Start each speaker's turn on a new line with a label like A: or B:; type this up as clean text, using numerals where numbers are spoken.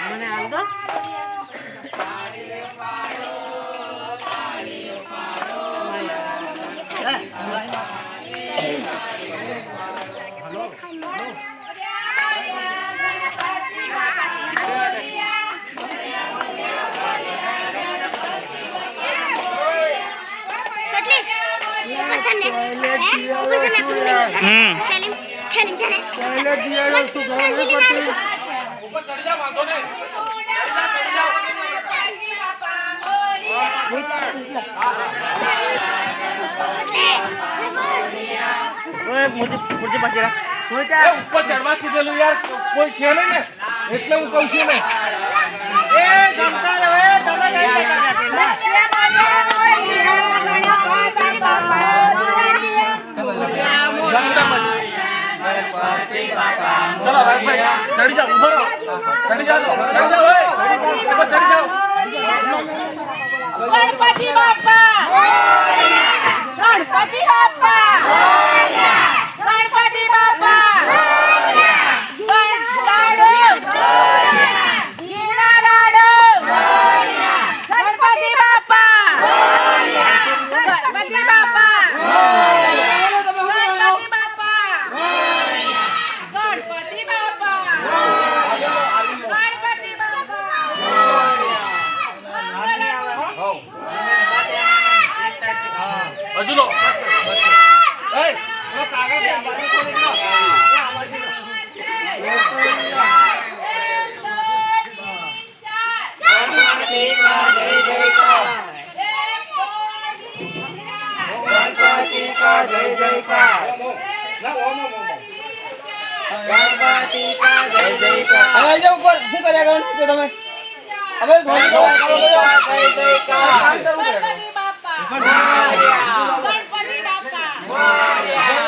A: મને હાલ દો मुझे बचेगा ऊपर चढ़वा कूदेलू यार कोई छे नहीं ने એટલે હું કહું છું ને એ જમતા રહો એ તમે કઈ चलो भाई चढ़ी जाओ ऊपर चढ़ी जाओ ऊपर चढ़ी जाओ गणपति बाप्पा गणपति बाप्पा गणपति बाप्पा गणपति बाप्पा गणपति बाप्पा हजू लो ए वो कागज है बाजू को देखो गणपति का जय जयकार गणपति का जय जयकार गणपति का जय जयकार अरे जाओ ऊपर શું કર્યા કરો છો તમે હવે સોરી જય જયકાર ગણપતિ બાપ્પા ગણપતિ બાપ્પા